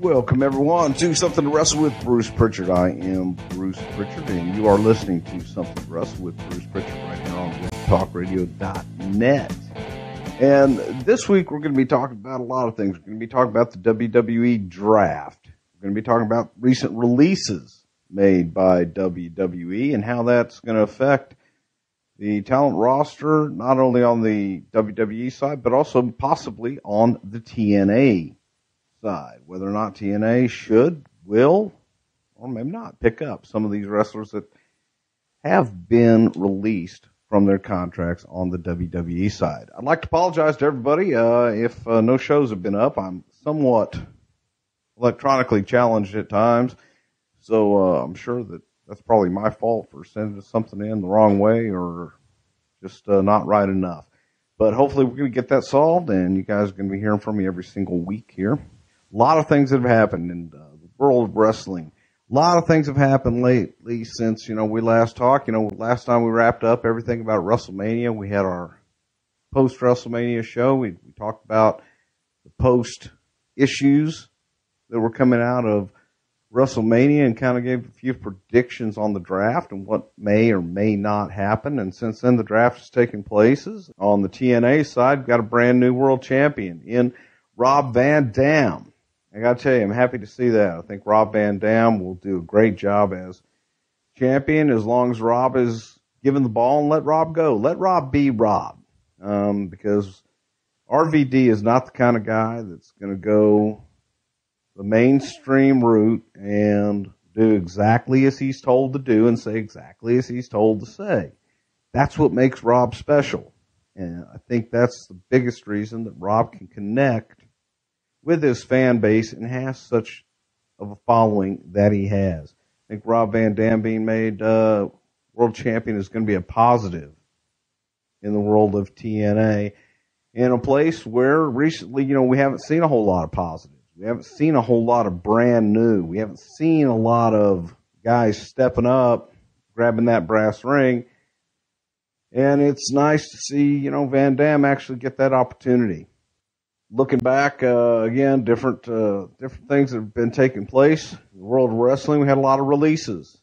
Welcome, everyone, to Something to Wrestle with Bruce Prichard. I am Bruce Prichard, and you are listening to Something to Wrestle with Bruce Prichard right here on talkradio.net. And this week, we're going to be talking about a lot of things. We're going to be talking about the WWE Draft. We're going to be talking about recent releases made by WWE and how that's going to affect the talent roster, not only on the WWE side, but also possibly on the TNA side. Whether or not TNA should, will, or maybe not pick up some of these wrestlers that have been released from their contracts on the WWE side. I'd like to apologize to everybody if no shows have been up. I'm somewhat electronically challenged at times, so I'm sure that's probably my fault for sending something in the wrong way or just not right enough. But hopefully we're going to get that solved, and you guys are going to be hearing from me every single week here. A lot of things have happened in the world of wrestling. A lot of things have happened lately since, we last talked. Last time we wrapped up everything about WrestleMania. We had our post-WrestleMania show. We talked about the post-issues that were coming out of WrestleMania and kind of gave a few predictions on the draft and what may or may not happen. And since then, the draft has taken place. On the TNA side, we've got a brand new world champion in Rob Van Dam. I got to tell you, I'm happy to see that. I think Rob Van Dam will do a great job as champion as long as Rob is given the ball and let Rob go. Let Rob be Rob. Because RVD is not the kind of guy that's going to go the mainstream route and do exactly as he's told to do and say exactly as he's told to say. That's what makes Rob special. And I think that's the biggest reason that Rob can connect with his fan base and has such of a following that he has. I think Rob Van Dam being made world champion is going to be a positive in the world of TNA, in a place where recently, we haven't seen a whole lot of positives. We haven't seen a whole lot of brand new. We haven't seen a lot of guys stepping up, grabbing that brass ring. And it's nice to see, Van Dam actually get that opportunity. Looking back, again, different things that have been taking place in the world of wrestling. We had a lot of releases.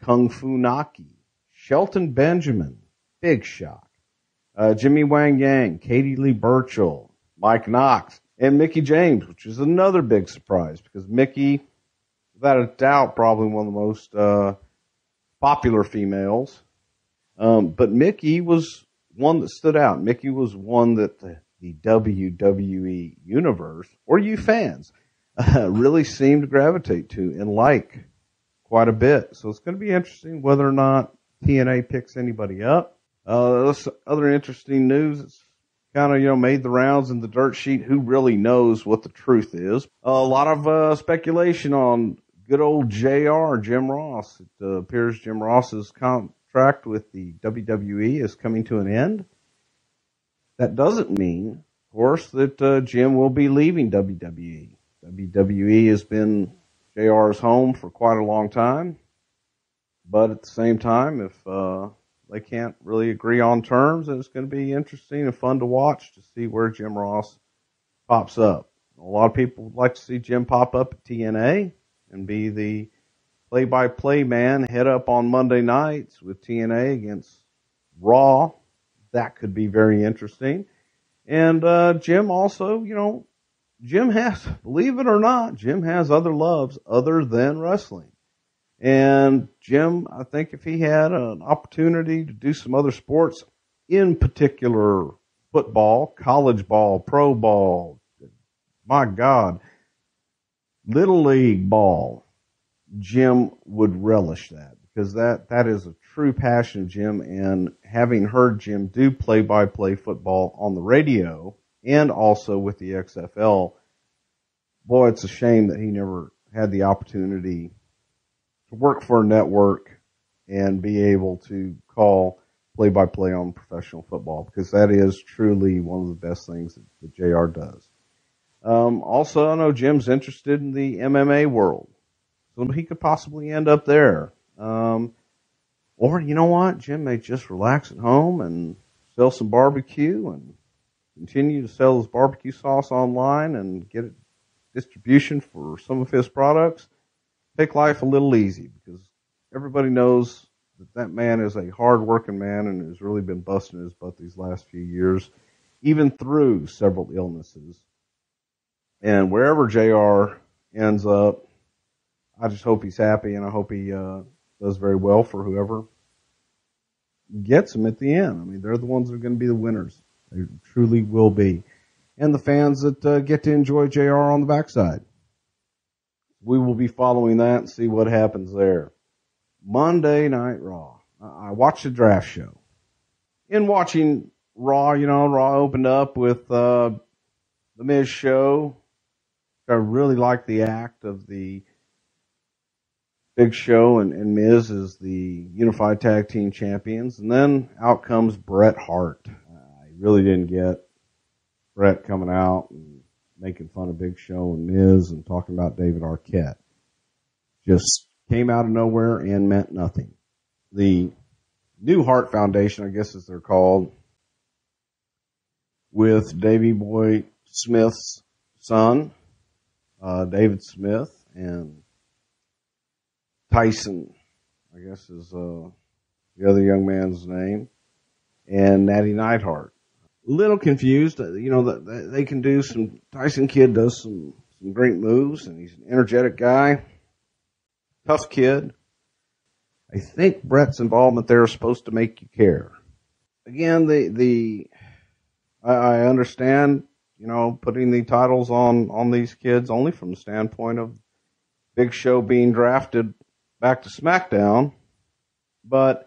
Kung Fu Naki, Shelton Benjamin, big shock. Jimmy Wang Yang, Katie Lee Burchill, Mike Knox, and Mickie James, which is another big surprise because Mickie, without a doubt, probably one of the most popular females. But Mickie was one that stood out. Mickie was one that the WWE universe, or you fans, really seem to gravitate to and like quite a bit. So it's going to be interesting whether or not TNA picks anybody up. Other interesting news, it's kind of, made the rounds in the dirt sheet. Who really knows what the truth is? A lot of speculation on good old JR, Jim Ross. It appears Jim Ross's contract with the WWE is coming to an end. That doesn't mean, of course, that Jim will be leaving WWE. WWE has been JR's home for quite a long time. But at the same time, if they can't really agree on terms, then it's going to be interesting and fun to watch to see where Jim Ross pops up. A lot of people would like to see Jim pop up at TNA and be the play-by-play man, head up on Monday nights with TNA against Raw. That could be very interesting. And Jim also, Jim has, believe it or not, Jim has other loves other than wrestling. And Jim, I think if he had an opportunity to do some other sports, in particular football, college ball, pro ball, my God, little league ball, Jim would relish that. Because that is a true passion of Jim, and having heard Jim do play-by-play football on the radio and also with the XFL, boy, it's a shame that he never had the opportunity to work for a network and be able to call play-by-play on professional football, because that is truly one of the best things that JR does. Also, I know Jim's interested in the MMA world, so he could possibly end up there. Or, you know what? Jim may just relax at home and sell some barbecue and continue to sell his barbecue sauce online and get it distribution for some of his products, take life a little easy, because everybody knows that man is a hard-working man and has really been busting his butt these last few years, even through several illnesses. And wherever JR ends up, I just hope he's happy, and I hope he does very well for whoever gets him at the end. I mean, they're the ones that are going to be the winners. They truly will be. And the fans that get to enjoy JR on the backside. We will be following that and see what happens there. Monday Night Raw. I watched the draft show. In watching Raw, Raw opened up with the Miz show. I really like the act of the Big Show and Miz as the Unified Tag Team Champions. And then out comes Bret Hart. I really didn't get Bret coming out and making fun of Big Show and Miz and talking about David Arquette. Just came out of nowhere and meant nothing. The New Hart Foundation, I guess as they're called, with Davey Boy Smith's son, David Smith, and Tyson, I guess is the other young man's name, and Natty Neidhart. A little confused, they can do some, Tyson Kidd does some great moves, and he's an energetic guy, tough kid. I think Bret's involvement there is supposed to make you care. Again, I understand, putting the titles on these kids only from the standpoint of Big Show being drafted back to SmackDown, but at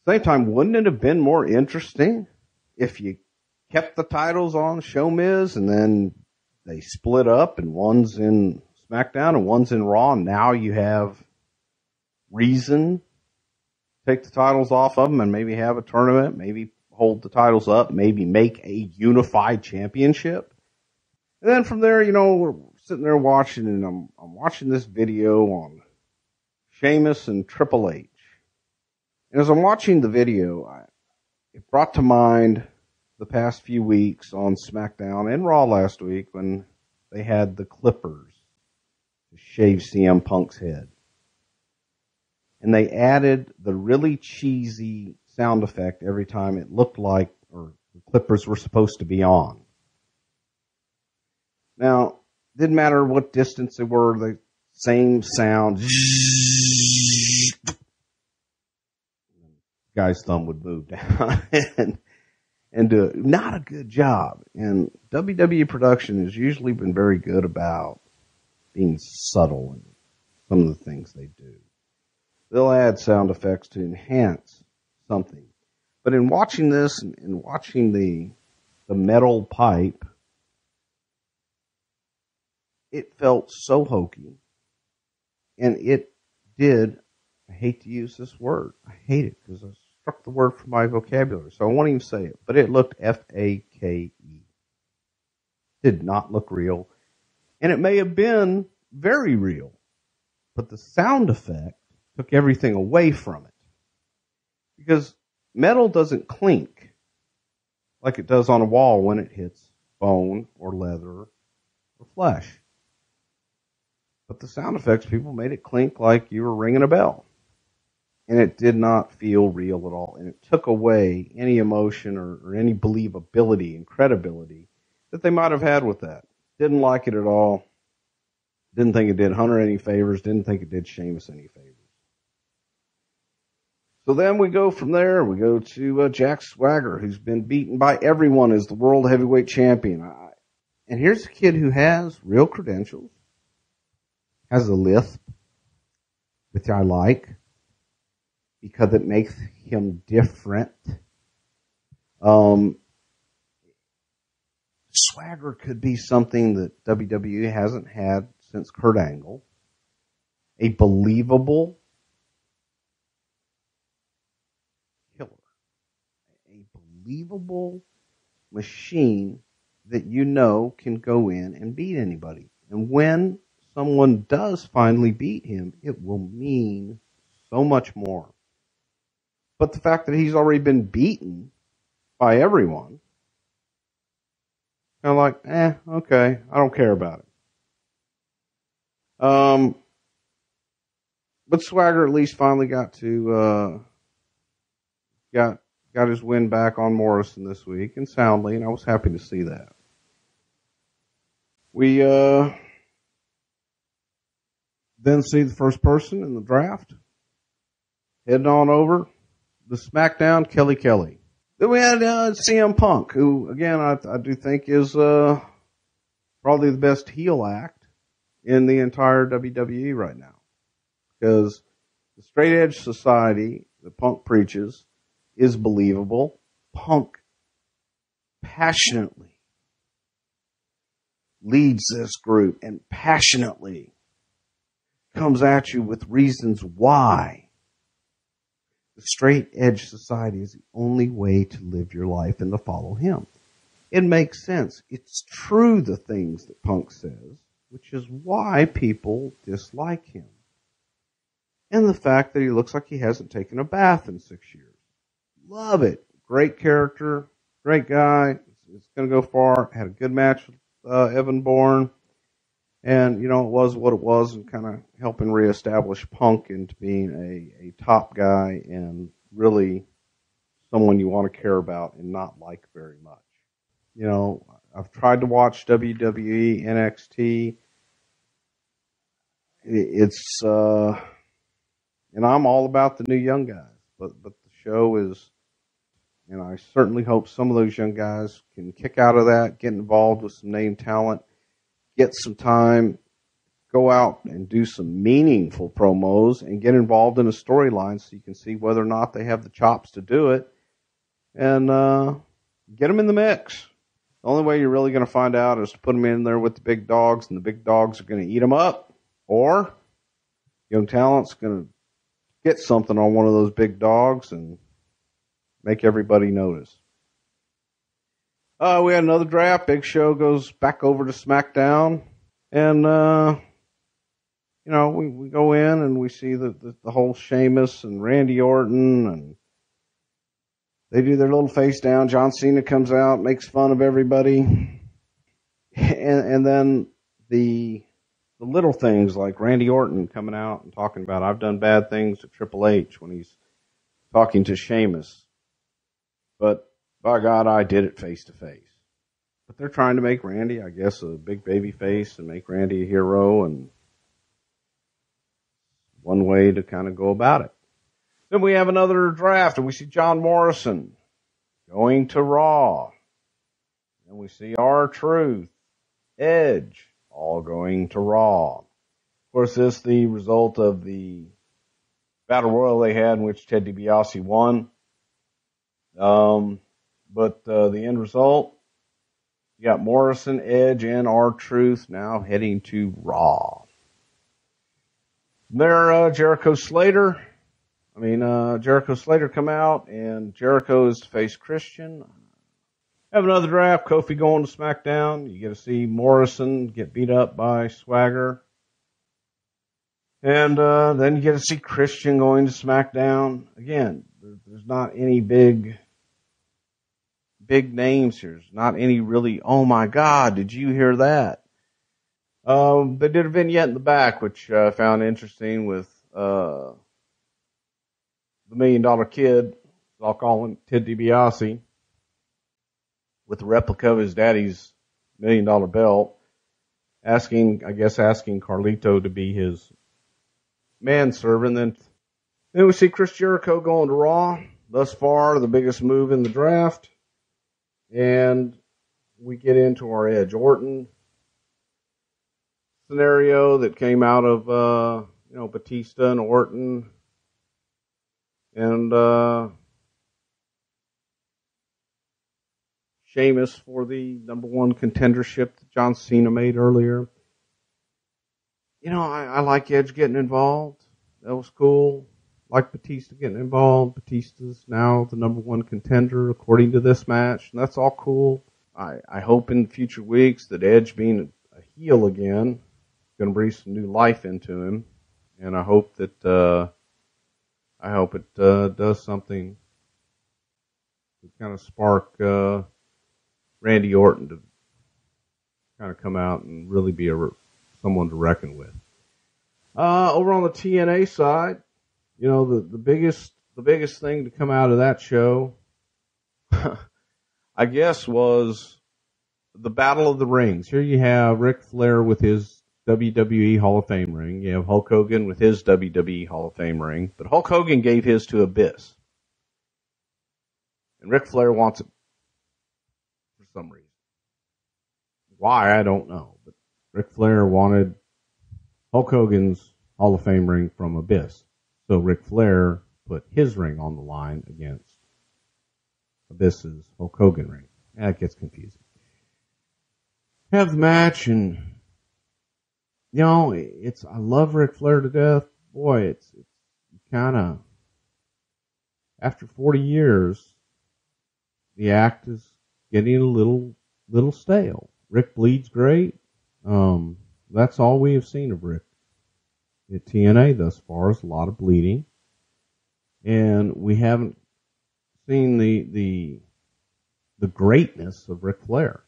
the same time, wouldn't it have been more interesting if you kept the titles on Show Miz and then they split up and one's in SmackDown and one's in Raw, and now you have reason to take the titles off of them and maybe have a tournament, maybe hold the titles up, maybe make a unified championship. And then from there, we're sitting there watching, and I'm watching this video on Sheamus and Triple H. And as I'm watching the video, it brought to mind the past few weeks on SmackDown and Raw last week when they had the Clippers to shave CM Punk's head. And they added the really cheesy sound effect every time it looked like, or the Clippers were supposed to be on. Now, didn't matter what distance they were, the same sound. Guy's thumb would move down and do it. Not a good job. And WWE production has usually been very good about being subtle in some of the things they do. They'll add sound effects to enhance something. But in watching this and watching the metal pipe, it felt so hokey. And it did, I hate to use this word. I hate it because I struck the word from my vocabulary. So I won't even say it. But it looked F-A-K-E. Did not look real. And it may have been very real. But the sound effect took everything away from it. Because metal doesn't clink like it does on a wall when it hits bone or leather or flesh. But the sound effects, people made it clink like you were ringing a bell. And it did not feel real at all. And it took away any emotion or any believability and credibility that they might have had with that. Didn't like it at all. Didn't think it did Hunter any favors. Didn't think it did Sheamus any favors. So then we go from there. We go to Jack Swagger, who's been beaten by everyone as the World Heavyweight Champion. And here's a kid who has real credentials, has a lisp, which I like, because it makes him different. Swagger could be something that WWE hasn't had since Kurt Angle. A believable killer. A believable machine that can go in and beat anybody. And when someone does finally beat him, it will mean so much more. But the fact that he's already been beaten by everyone, kind of like, okay, I don't care about it. But Swagger at least finally got to, got his win back on Morrison this week, and soundly, and I was happy to see that. We, then see the first person in the draft. Heading on over the SmackDown, Kelly. Then we had CM Punk, who, again, I do think is probably the best heel act in the entire WWE right now. Because the straight edge society that Punk preaches is believable. Punk passionately leads this group and passionately comes at you with reasons why the straight edge society is the only way to live your life and to follow him. It makes sense. It's true, the things that Punk says, which is why people dislike him. And the fact that he looks like he hasn't taken a bath in 6 years. Love it. Great character. Great guy. It's going to go far. Had a good match with Evan Bourne. And, you know, it was what it was, and kind of helping reestablish Punk into being a top guy and really someone you want to care about and not like very much. You know, I've tried to watch WWE, NXT. It's, and I'm all about the new young guys, but the show is, and I certainly hope some of those young guys can kick out of that, get involved with some name talent, get some time, go out and do some meaningful promos and get involved in a storyline so you can see whether or not they have the chops to do it, and get them in the mix. The only way you're really going to find out is to put them in there with the big dogs, and the big dogs are going to eat them up, or young talent's going to get something on one of those big dogs and make everybody notice. We had another draft. Big Show goes back over to SmackDown. And, you know, we go in and we see the whole Sheamus and Randy Orton, and they do their little face down. John Cena comes out, makes fun of everybody. And then the little things like Randy Orton coming out and talking about, I've done bad things to Triple H when he's talking to Sheamus. But by God, I did it face to face. But they're trying to make Randy, I guess, a big baby face and make Randy a hero, and one way to kind of go about it. Then we have another draft, and we see John Morrison going to Raw. And we see R-Truth, Edge, all going to Raw. Of course, this is the result of the Battle Royal they had in which Ted DiBiase won. But the end result, you got Morrison, Edge, and R-Truth now heading to Raw. There, Jericho Slater come out, and Jericho's face Christian. Have another draft, Kofi going to SmackDown. You get to see Morrison get beat up by Swagger. And then you get to see Christian going to SmackDown. Again, there's not any big names here. There's not any really, oh my God, did you hear that? They did a vignette in the back, which I found interesting, with the $1 Million Kid, I'll call him Ted DiBiase, with a replica of his daddy's $1 Million belt, asking Carlito to be his manservant. Then we see Chris Jericho going to Raw. Thus far, the biggest move in the draft. And we get into our Edge Orton scenario that came out of, Batista and Orton. And, Sheamus for the #1 contendership that John Cena made earlier. You know, I like Edge getting involved. That was cool. Like Batista getting involved. Batista's now the #1 contender according to this match, and that's all cool. I hope in future weeks that Edge being a heel again is going to breathe some new life into him, and I hope that it does something to kind of spark Randy Orton to kind of come out and really be someone to reckon with. Over on the TNA side, you know, the biggest thing to come out of that show, I guess, was the Battle of the Rings. Here you have Ric Flair with his WWE Hall of Fame ring. You have Hulk Hogan with his WWE Hall of Fame ring. But Hulk Hogan gave his to Abyss. And Ric Flair wants it for some reason. Why, I don't know. But Ric Flair wanted Hulk Hogan's Hall of Fame ring from Abyss. So Ric Flair put his ring on the line against Abyss's Hulk Hogan ring. That gets confusing. Have the match, and you know, I love Ric Flair to death. Boy, it's kind of, after 40 years, the act is getting a little stale. Rick bleeds great. That's all we have seen of Rick at TNA thus far, is a lot of bleeding. And we haven't seen the greatness of Ric Flair.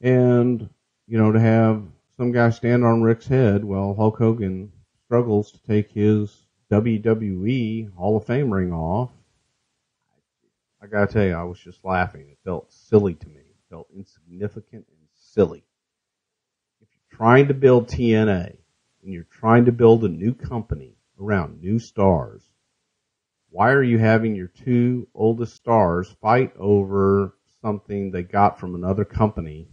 And, you know, to have some guy stand on Rick's head while Hulk Hogan struggles to take his WWE Hall of Fame ring off, I gotta tell you, I was just laughing. It felt silly to me. It felt insignificant and silly. If you're trying to build TNA and you're trying to build a new company around new stars, why are you having your two oldest stars fight over something they got from another company?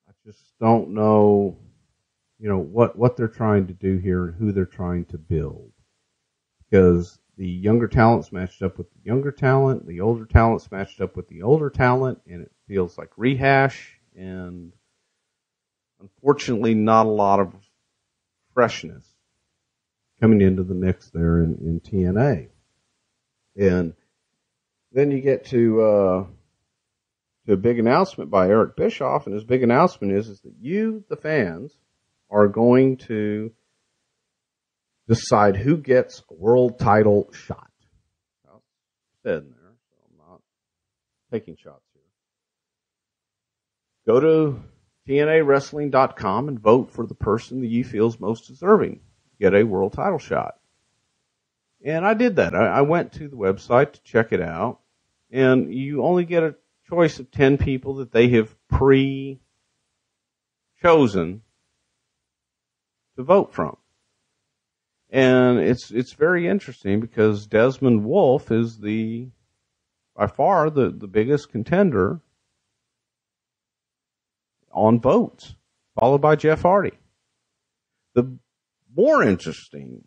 I just don't know, you know, what they're trying to do here and who they're trying to build. Because the younger talent's matched up with the younger talent, the older talent's matched up with the older talent, and it feels like rehash, and unfortunately not a lot of freshness coming into the mix there in TNA. And then you get to a big announcement by Eric Bischoff, and his big announcement is that you, the fans, are going to decide who gets a world title shot. Well, said in there, so I'm not taking shots here. Go to TNAWrestling.com and vote for the person that you feel is most deserving to get a world title shot. And I did that. I went to the website to check it out, and you only get a choice of 10 people that they have pre-chosen to vote from. And it's very interesting because Desmond Wolfe is by far the biggest contender on votes, followed by Jeff Hardy. The more interesting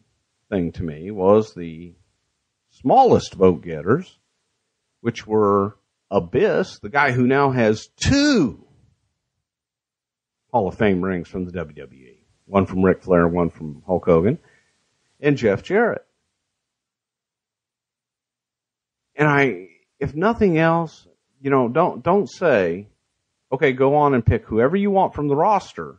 thing to me was the smallest vote getters, which were Abyss, the guy who now has 2 Hall of Fame rings from the WWE. One from Ric Flair, one from Hulk Hogan, and Jeff Jarrett. And if nothing else, you know, don't say, okay, go on and pick whoever you want from the roster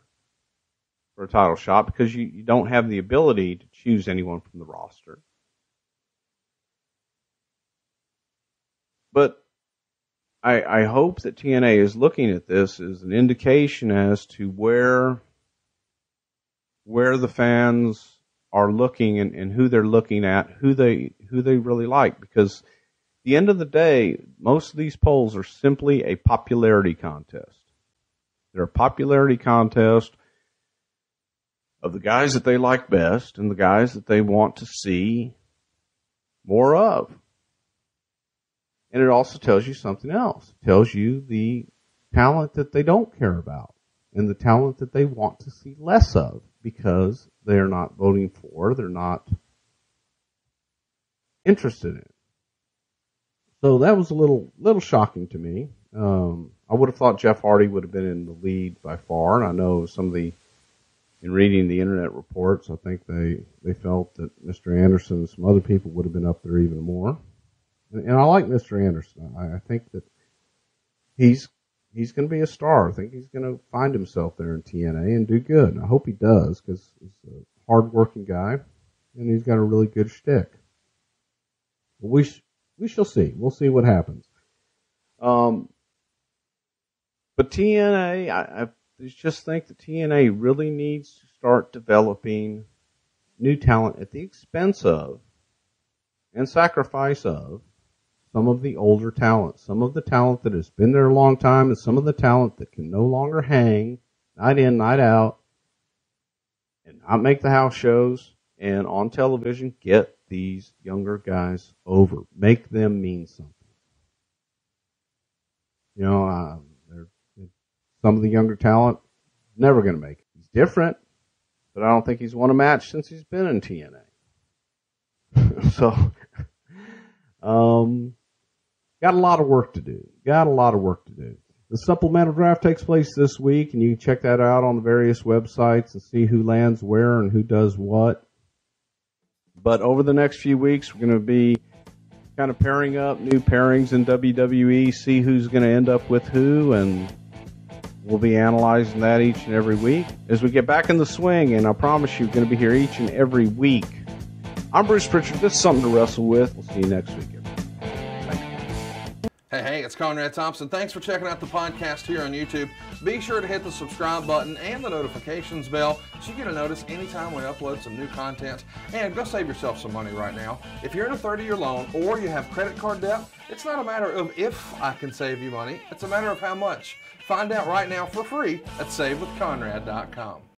for a title shot, because you don't have the ability to choose anyone from the roster. But I hope that TNA is looking at this as an indication as to where the fans are looking and who they're looking at, who they really like. Because at the end of the day, most of these polls are simply a popularity contest. They're a popularity contest of the guys that they like best and the guys that they want to see more of. And it also tells you something else. It tells you the talent that they don't care about and the talent that they want to see less of, because they're not voting for, they're not interested in it. So that was a little shocking to me. I would have thought Jeff Hardy would have been in the lead by far, and I know in reading the internet reports, I think they felt that Mr. Anderson and some other people would have been up there even more. And I like Mr. Anderson. I think that he's going to be a star. I think he's going to find himself there in TNA and do good. And I hope he does, because he's a hard-working guy, and he's got a really good shtick. But we shall see. We'll see what happens. But TNA, I just think that TNA really needs to start developing new talent at the expense of and sacrifice of some of the older talent, some of the talent that has been there a long time, and some of the talent that can no longer hang night in, night out, and not make the house shows, and on television, get these younger guys over. Make them mean something. You know, some of the younger talent, never going to make it. He's different, but I don't think he's won a match since he's been in TNA. So, got a lot of work to do. The supplemental draft takes place this week, and you can check that out on the various websites and see who lands where and who does what. But over the next few weeks, we're going to be kind of pairing up new pairings in WWE, see who's going to end up with who, and we'll be analyzing that each and every week as we get back in the swing, and I promise you, we're going to be here each and every week. I'm Bruce Prichard. This is Something to Wrestle With. We'll see you next week, everybody. Hey, it's Conrad Thompson. Thanks for checking out the podcast here on YouTube. Be sure to hit the subscribe button and the notifications bell so you get a notice anytime we upload some new content. And go save yourself some money right now. If you're in a 30-year loan or you have credit card debt, it's not a matter of if I can save you money. It's a matter of how much. Find out right now for free at SaveWithConrad.com.